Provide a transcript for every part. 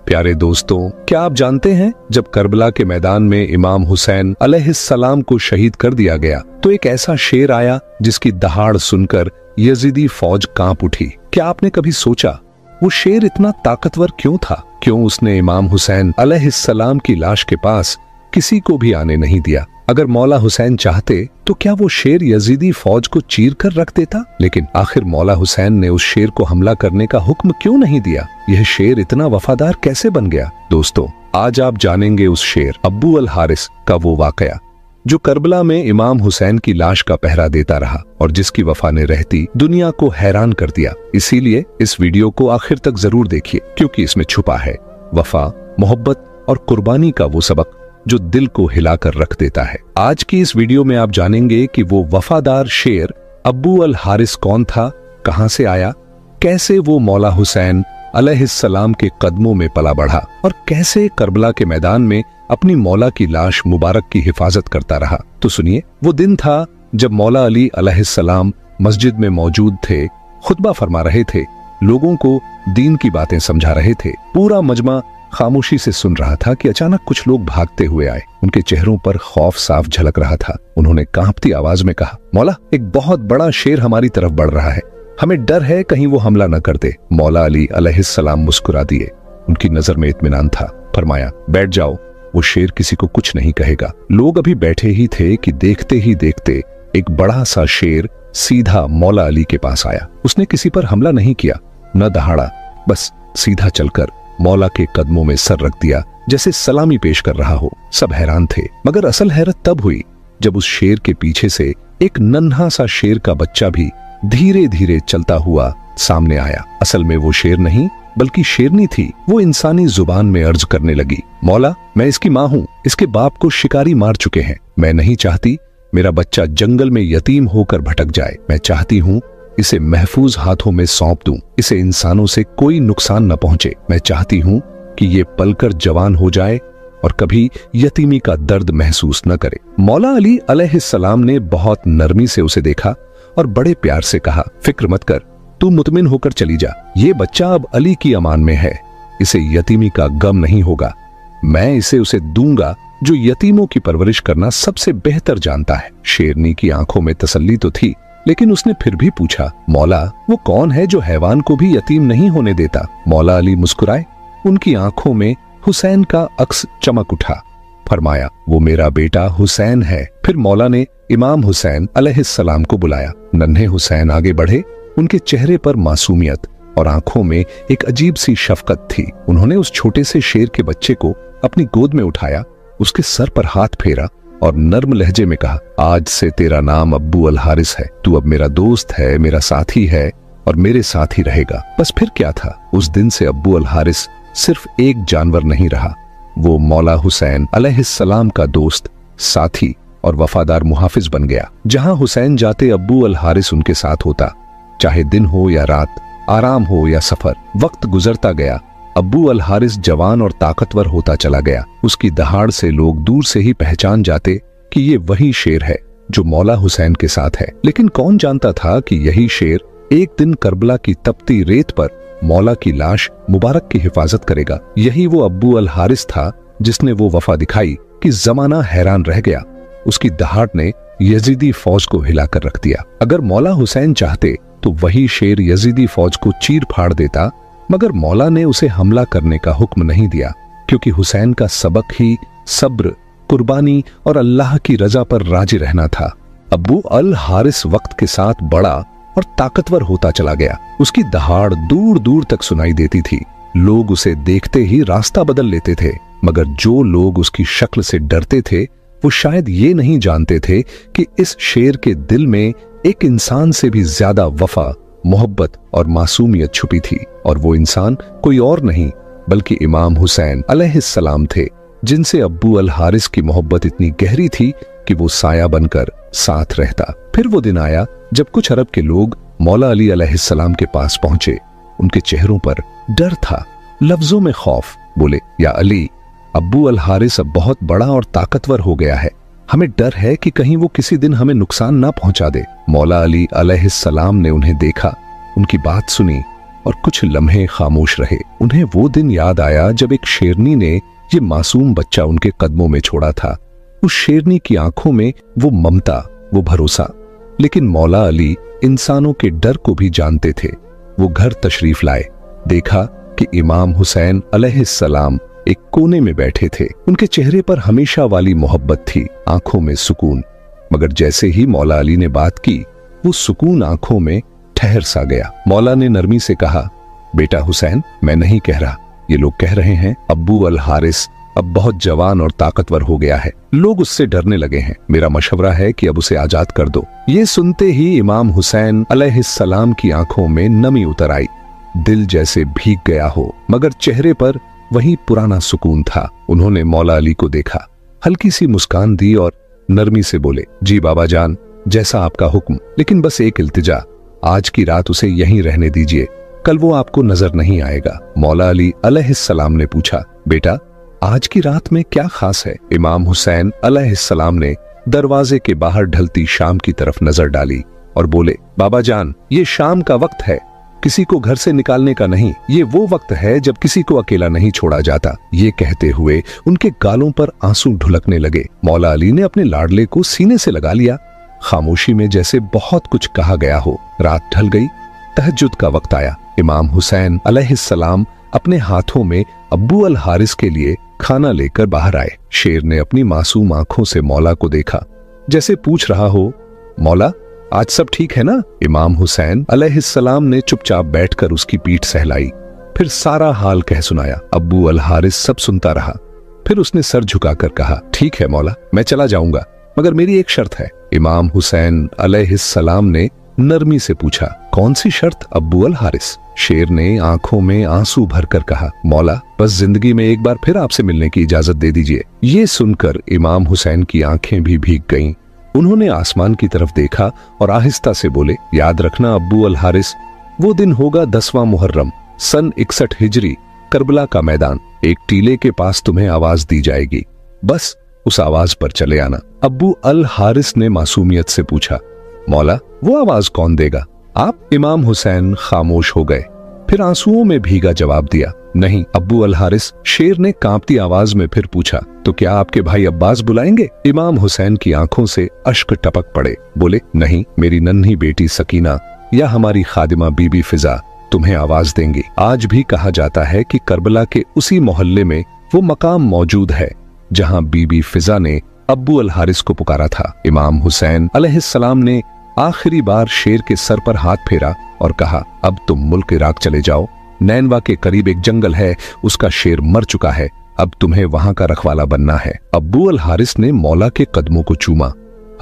प्यारे दोस्तों, क्या आप जानते हैं जब करबला के मैदान में इमाम हुसैन अलैहिस्सलाम को शहीद कर दिया गया तो एक ऐसा शेर आया जिसकी दहाड़ सुनकर यजीदी फौज कांप उठी। क्या आपने कभी सोचा वो शेर इतना ताकतवर क्यों था? क्यों उसने इमाम हुसैन अलैहिस्सलाम की लाश के पास किसी को भी आने नहीं दिया? अगर मौला हुसैन चाहते तो क्या वो शेर यजीदी फौज को चीर कर रख देता? लेकिन आखिर मौला हुसैन ने उस शेर को हमला करने का हुक्म क्यों नहीं दिया? यह शेर इतना वफादार कैसे बन गया? दोस्तों, आज आप जानेंगे उस शेर अब्बू अल हारिस का वो वाकया जो करबला में इमाम हुसैन की लाश का पहरा देता रहा और जिसकी वफा ने रहती दुनिया को हैरान कर दिया। इसीलिए इस वीडियो को आखिर तक जरूर देखिए, क्योंकि इसमें छुपा है वफा, मोहब्बत और कुर्बानी का वो सबक जो दिल को हिलाकर रख देता है। आज की इस वीडियो में आप जानेंगे कि वो वफादार शेर अब्बू अल हारिस कौन था, कहां से आया, कैसे वो मौला हुसैन अलैहिस्सलाम के कदमों में पला बढ़ा और कैसे करबला के मैदान में अपनी मौला की लाश मुबारक की हिफाजत करता रहा। तो सुनिए, वो दिन था जब मौला अली अलैहिस्सलाम मस्जिद में मौजूद थे, खुतबा फरमा रहे थे, लोगों को दीन की बातें समझा रहे थे। पूरा मजमा खामोशी से सुन रहा था कि अचानक कुछ लोग भागते हुए आए। उनके चेहरों पर खौफ साफ झलक रहा था। उन्होंने कांपती आवाज में कहा, मौला, एक बहुत बड़ा शेर हमारी तरफ बढ़ रहा है, हमें डर है कहीं वो हमला न कर दे। मौला अली अलैहिस्सलाम मुस्कुरा दिए। उनकी नजर में इत्मीनान था। फरमाया, बैठ जाओ, वो शेर किसी को कुछ नहीं कहेगा। लोग अभी बैठे ही थे कि देखते ही देखते एक बड़ा सा शेर सीधा मौला अली के पास आया। उसने किसी पर हमला नहीं किया, न दहाड़ा, बस सीधा चलकर मौला के कदमों में सर रख दिया जैसे सलामी पेश कर रहा हो। सब हैरान थे, मगर असल हैरत तब हुई जब उस शेर के पीछे से एक नन्हा सा शेर का बच्चा भी धीरे धीरे चलता हुआ सामने आया। असल में वो शेर नहीं बल्कि शेरनी थी। वो इंसानी जुबान में अर्ज करने लगी, मौला, मैं इसकी माँ हूँ, इसके बाप को शिकारी मार चुके हैं। मैं नहीं चाहती मेरा बच्चा जंगल में यतीम होकर भटक जाए। मैं चाहती हूँ इसे महफूज हाथों में सौंप दूं, इसे इंसानों से कोई नुकसान न पहुंचे। मैं चाहती हूं कि ये पलकर जवान हो जाए और कभी यतीमी का दर्द महसूस न करे। मौला अली अलैहिस्सलाम ने बहुत नरमी से उसे देखा और बड़े प्यार से कहा, फिक्र मत कर, तू मुतमिन होकर चली जा। ये बच्चा अब अली की अमान में है, इसे यतीमी का गम नहीं होगा। मैं इसे उसे दूंगा जो यतीमों की परवरिश करना सबसे बेहतर जानता है। शेरनी की आंखों में तसल्ली तो थी, लेकिन उसने फिर भी पूछा, मौला, वो कौन है जो हैवान को भी यतीम नहीं होने देता? मौला अली मुस्कुराए। उनकी आंखों में हुसैन का अक्स चमक उठा। फरमाया, वो मेरा बेटा हुसैन है। फिर मौला ने इमाम हुसैन अलैहिस्सलाम को बुलाया। नन्हे हुसैन आगे बढ़े। उनके चेहरे पर मासूमियत और आंखों में एक अजीब सी शफकत थी। उन्होंने उस छोटे से शेर के बच्चे को अपनी गोद में उठाया, उसके सर पर हाथ फेरा और नर्म लहजे में कहा, आज से तेरा नाम अब्बू अल हारिस है। तू अब मेरा दोस्त है, मेरा साथी है और मेरे साथ ही रहेगा। बस फिर क्या था, उस दिन से अब्बू अल हारिस सिर्फ एक जानवर नहीं रहा, वो मौला हुसैन अलैहिस्सलाम का दोस्त, साथी और वफादार मुहाफिज बन गया। जहां हुसैन जाते अब्बू अल हारिस उनके साथ होता, चाहे दिन हो या रात, आराम हो या सफर। वक्त गुजरता गया, अब्बू अल हारिस जवान और ताकतवर होता चला गया। उसकी दहाड़ से लोग दूर से ही पहचान जाते कि ये वही शेर है जो मौला हुसैन के साथ है। लेकिन कौन जानता था कि यही शेर एक दिन करबला की तपती रेत पर मौला की लाश मुबारक की हिफाजत करेगा। यही वो अब्बू अल हारिस था जिसने वो वफा दिखाई कि जमाना हैरान रह गया। उसकी दहाड़ ने यजीदी फौज को हिलाकर रख दिया। अगर मौला हुसैन चाहते तो वही शेर यजीदी फौज को चीर फाड़ देता, मगर मौला ने उसे हमला करने का हुक्म नहीं दिया, क्योंकि हुसैन का सबक ही सब्र, कुर्बानी और अल्लाह की रजा पर राजी रहना था। अब्बू अल हारिस वक्त के साथ बड़ा और ताकतवर होता चला गया। उसकी दहाड़ दूर दूर तक सुनाई देती थी। लोग उसे देखते ही रास्ता बदल लेते थे, मगर जो लोग उसकी शक्ल से डरते थे वो शायद ये नहीं जानते थे कि इस शेर के दिल में एक इंसान से भी ज्यादा वफा, मोहब्बत और मासूमियत छुपी थी। और वो इंसान कोई और नहीं बल्कि इमाम हुसैन अलैहिस्सलाम थे, जिनसे अब्बू अल हारिस की मोहब्बत इतनी गहरी थी कि वो साया बनकर साथ रहता। फिर वो दिन आया जब कुछ अरब के लोग मौला अली अलैहिस्सलाम के पास पहुंचे। उनके चेहरों पर डर था, लफ्जों में खौफ। बोले, या अली, अब्बू अल हारिस अब बहुत बड़ा और ताकतवर हो गया है, हमें डर है कि कहीं वो किसी दिन हमें नुकसान ना पहुंचा दे। मौला अली अलैहिस्सलाम ने उन्हें देखा, उनकी बात सुनी, और कुछ लम्हे खामोश रहे। उन्हें वो दिन याद आया जब एक शेरनी ने ये मासूम बच्चा उनके कदमों में छोड़ा था। उस शेरनी की आंखों में वो ममता, वो भरोसा। लेकिन मौला अली इंसानों के डर को भी जानते थे। वो घर तशरीफ लाए, देखा कि इमाम हुसैन अलैहिस्सलाम एक कोने में बैठे थे। उनके चेहरे पर हमेशा वाली मोहब्बत थी, आंखों में सुकून। मगर जैसे ही मौला अली ने बात की, वो सुकून आंखों में ठहर सा गया। मौला ने नरमी से कहा, बेटा हुसैन, मैं नहीं कह रहा, ये लोग कह रहे हैं अब्बू अल हारिस अब बहुत जवान और ताकतवर हो गया है, लोग उससे डरने लगे हैं। मेरा मशवरा है कि अब उसे आजाद कर दो। ये सुनते ही इमाम हुसैन अलैहिस्सलाम की आंखों में नमी उतर आई। दिल जैसे भीग गया हो, मगर चेहरे पर वही पुराना सुकून था। उन्होंने मौला अली को देखा, हल्की सी मुस्कान दी और नरमी से बोले, जी बाबा जान, जैसा आपका हुक्म, लेकिन बस एक इल्तिजा, आज की रात उसे यहीं रहने दीजिए, कल वो आपको नजर नहीं आएगा। मौला अली अलैहिस्सलाम ने पूछा, बेटा आज की रात में क्या खास है? इमाम हुसैन अलैहिस्सलाम ने दरवाजे के बाहर ढलती शाम की तरफ नजर डाली और बोले, बाबा जान, ये शाम का वक्त है, किसी को घर से निकालने का नहीं। ये वो वक्त है जब किसी को अकेला नहीं छोड़ा जाता। ये कहते हुए उनके गालों पर आंसू ढुलकने लगे। मौला अली ने अपने लाडले को सीने से लगा लिया। खामोशी में जैसे बहुत कुछ कहा गया हो। रात ढल गई, तहज्जुद का वक्त आया। इमाम हुसैन अलैहिस्सलाम अपने हाथों में अब्बू अल हारिस के लिए खाना लेकर बाहर आए। शेर ने अपनी मासूम आंखों से मौला को देखा, जैसे पूछ रहा हो, मौला आज सब ठीक है ना? इमाम हुसैन अलैहिस्सलाम ने चुपचाप बैठकर उसकी पीठ सहलाई, फिर सारा हाल कह सुनाया। अब्बू अल हारिस सब सुनता रहा। फिर उसने सर झुकाकर कहा, ठीक है मौला, मैं चला जाऊंगा, मगर मेरी एक शर्त है। इमाम हुसैन अलैहिस्सलाम ने नरमी से पूछा, कौन सी शर्त अब्बू अल हारिस? शेर ने आंखों में आंसू भरकर कहा, मौला बस जिंदगी में एक बार फिर आपसे मिलने की इजाजत दे दीजिए। ये सुनकर इमाम हुसैन की आंखें भी भीग गईं। उन्होंने आसमान की तरफ देखा और आहिस्ता से बोले, याद रखना अब्बू अल हारिस, वो दिन होगा 10वां मुहर्रम सन 61 हिजरी, करबला का मैदान। एक टीले के पास तुम्हें आवाज दी जाएगी, बस उस आवाज पर चले आना। अब्बू अल हारिस ने मासूमियत से पूछा, मौला वो आवाज कौन देगा? आप? इमाम हुसैन खामोश हो गए, फिर आंसुओं में भीगा जवाब दिया, नहीं अब्बू अल हारिस। शेर ने कांपती आवाज में फिर पूछा, तो क्या आपके भाई अब्बास बुलाएंगे? इमाम हुसैन की आंखों से अश्क टपक पड़े। बोले, नहीं, मेरी नन्ही बेटी सकीना या हमारी खादिमा बीबी फिजा तुम्हें आवाज देंगी। आज भी कहा जाता है कि करबला के उसी मोहल्ले में वो मकाम मौजूद है जहां बीबी फिजा ने अब्बू अल हारिस को पुकारा था। इमाम हुसैन अलैहिस्सलाम ने आखिरी बार शेर के सर पर हाथ फेरा और कहा, अब तुम मुल्क इराक चले जाओ। नैनवा के करीब एक जंगल है, उसका शेर मर चुका है, अब तुम्हें वहां का रखवाला बनना है। अब्बू अल हारिस ने मौला के कदमों को चूमा,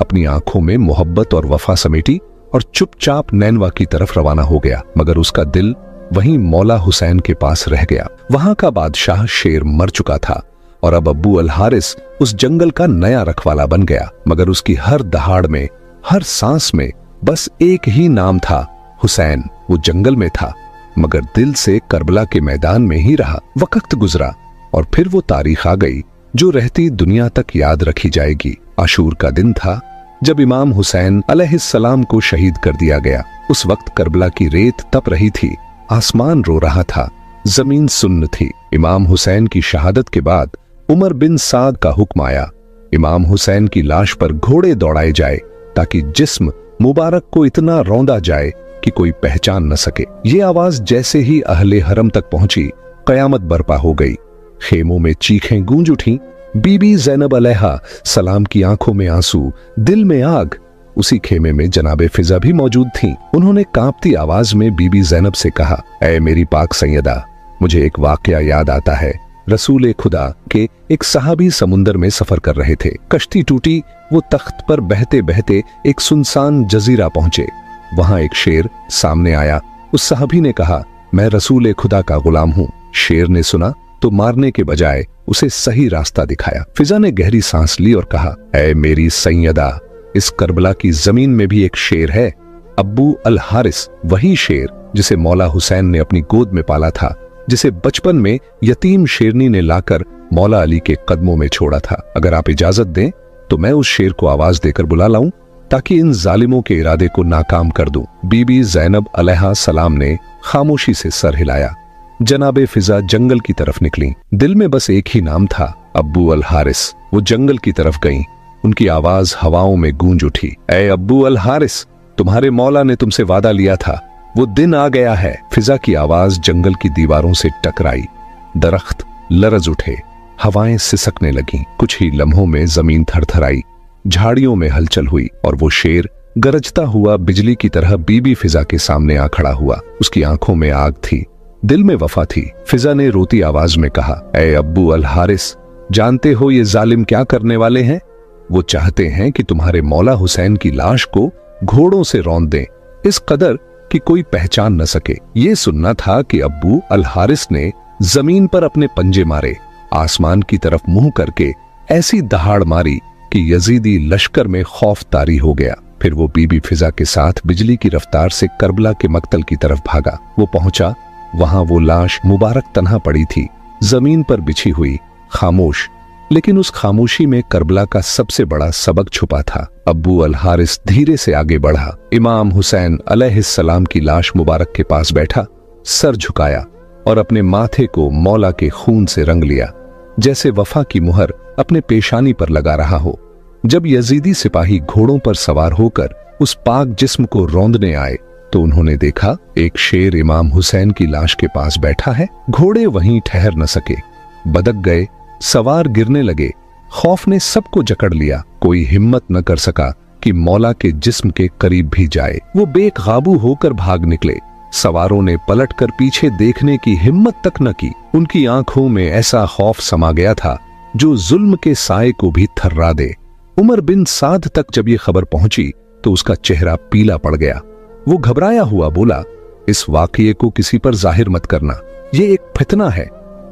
अपनी आंखों में मोहब्बत और वफा समेटी और चुपचाप नैनवा की तरफ रवाना हो गया। मगर उसका दिल वहीं मौला हुसैन के पास रह गया। वहां का बादशाह शेर मर चुका था और अब अब्बू अल हारिस उस जंगल का नया रखवाला बन गया। मगर उसकी हर दहाड़ में, हर सांस में बस एक ही नाम था, हुसैन। वो जंगल में था मगर दिल से करबला के मैदान में ही रहा। वक्त गुजरा और फिर वो तारीख आ गई जो रहती दुनिया तक याद रखी जाएगी। आशूर का दिन था जब इमाम हुसैन अलैहिस्सलाम को शहीद कर दिया गया। उस वक्त करबला की रेत तप रही थी, आसमान रो रहा था, जमीन सुन्न थी। इमाम हुसैन की शहादत के बाद उमर बिन साद का हुक्म आया, इमाम हुसैन की लाश पर घोड़े दौड़ाए जाए ताकि जिस्म मुबारक को इतना रौंदा जाए कि कोई पहचान न सके। ये आवाज जैसे ही अहले हरम तक पहुंची, कयामत बर्पा हो गई। खेमों में चीखें गूंज उठी। बीबी ज़ैनब अलैहा सलाम की आंखों में आंसू, दिल में आग। उसी खेमे में जनाबे फिजा भी मौजूद थीं। उन्होंने कांपती आवाज में बीबी ज़ैनब से कहा, ऐ मेरी पाक सैयदा, मुझे एक वाकया याद आता है। रसूल खुदा के एक सहाबी समुंदर में सफर कर रहे थे। कश्ती टूटी, वो तख्त पर बहते बहते एक सुनसान जजीरा पहुंचे। वहां एक शेर सामने आया। उस सहाबी ने कहा, मैं रसूल खुदा का गुलाम हूं। शेर ने सुना तो मारने के बजाय उसे सही रास्ता दिखाया। फिजा ने गहरी सांस ली और कहा, ऐ मेरी सैयदा, इस करबला की जमीन में भी एक शेर है, अब्बू अल हारिस, वही शेर जिसे मौला हुसैन ने अपनी गोद में पाला था, जिसे बचपन में यतीम शेरनी ने लाकर मौला अली के कदमों में छोड़ा था। अगर आप इजाजत दें तो मैं उस शेर को आवाज देकर बुला लाऊं ताकि इन जालिमों के इरादे को नाकाम कर दूं। बीबी ज़ैनब अलैहा सलाम ने खामोशी से सर हिलाया। जनाबे फिजा जंगल की तरफ निकली। दिल में बस एक ही नाम था, अब्बू अल हारिस। वो जंगल की तरफ गईं। उनकी आवाज हवाओं में गूंज उठी, ए अब्बू अल हारिस, तुम्हारे मौला ने तुमसे वादा लिया था, वो दिन आ गया है। फिजा की आवाज जंगल की दीवारों से टकराई। दरख्त लरज उठे, हवाएं सिसकने लगीं। कुछ ही लम्हों में जमीन थरथराई, झाड़ियों में हलचल हुई और वो शेर गरजता हुआ बिजली की तरह बीबी फिजा के सामने आ खड़ा हुआ। उसकी आंखों में आग थी, दिल में वफा थी। फिजा ने रोती आवाज में कहा, ए अब्बू अल हारिस, जानते हो ये जालिम क्या करने वाले हैं? वो चाहते हैं कि तुम्हारे मौला हुसैन की लाश को घोड़ों से रौंद दें, इस कदर कि कोई पहचान न सके। ये सुनना था कि अब्बू अल हारिस ने जमीन पर अपने पंजे मारे, आसमान की तरफ मुंह करके ऐसी दहाड़ मारी कि यजीदी लश्कर में खौफ तारी हो गया। फिर वो बीबी फिजा के साथ बिजली की रफ्तार से करबला के मक्तल की तरफ भागा। वो पहुंचा, वहां वो लाश मुबारक तन्हा पड़ी थी, जमीन पर बिछी हुई, खामोश। लेकिन उस खामोशी में करबला का सबसे बड़ा सबक छुपा था। अब्बू अल हारिस धीरे से आगे बढ़ा, इमाम हुसैन अलैहिस्सलाम की लाश मुबारक के पास बैठा, सर झुकाया और अपने माथे को मौला के खून से रंग लिया, जैसे वफा की मुहर अपने पेशानी पर लगा रहा हो। जब यजीदी सिपाही घोड़ों पर सवार होकर उस पाक जिस्म को रौंदने आए तो उन्होंने देखा एक शेर इमाम हुसैन की लाश के पास बैठा है। घोड़े वहीं ठहर न सके, बदक गए, सवार गिरने लगे। खौफ ने सबको जकड़ लिया। कोई हिम्मत न कर सका कि मौला के जिस्म के करीब भी जाए। वो बेकाबू होकर भाग निकले। सवारों ने पलटकर पीछे देखने की हिम्मत तक न की। उनकी आंखों में ऐसा खौफ समा गया था जो जुल्म के साए को भी थर्रा दे। उमर बिन साद तक जब ये खबर पहुंची तो उसका चेहरा पीला पड़ गया। वो घबराया हुआ बोला, इस वाकये को किसी पर जाहिर मत करना, ये एक फितना है।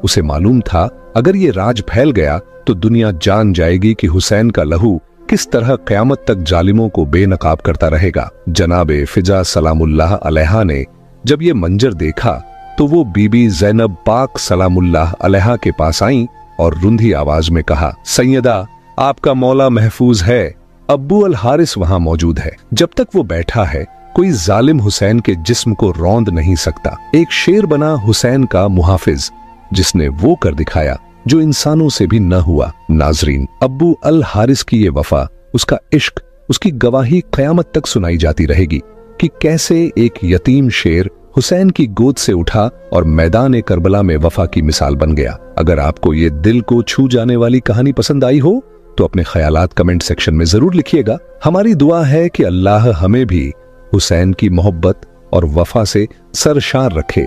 उसे मालूम था अगर ये राज फैल गया तो दुनिया जान जाएगी कि हुसैन का लहू किस तरह क़यामत तक जालिमों को बेनकाब करता रहेगा। जनाबे फिजा सलामुल्लाह अलैहा ने जब ये मंजर देखा तो वो बीबी ज़ैनब पाक सलामुल्लाह अलैहा के पास आईं और रुंधी आवाज में कहा, सैयदा, आपका मौला महफूज है, अब्बू अल हारिस वहां मौजूद है। जब तक वो बैठा है कोई जालिम हुसैन के जिस्म को रौंद नहीं सकता। एक शेर बना हुसैन का मुहाफिज, जिसने वो कर दिखाया जो इंसानों से भी न हुआ। नाजरीन, अब्बू अल हारिस की ये वफा, उसका इश्क, उसकी गवाही क़यामत तक सुनाई जाती रहेगी कि कैसे एक यतीम शेर हुसैन की गोद से उठा और मैदान करबला में वफा की मिसाल बन गया। अगर आपको ये दिल को छू जाने वाली कहानी पसंद आई हो तो अपने ख्यालात कमेंट सेक्शन में जरूर लिखिएगा। हमारी दुआ है कि अल्लाह हमें भी हुसैन की मोहब्बत और वफा से सरशार रखे।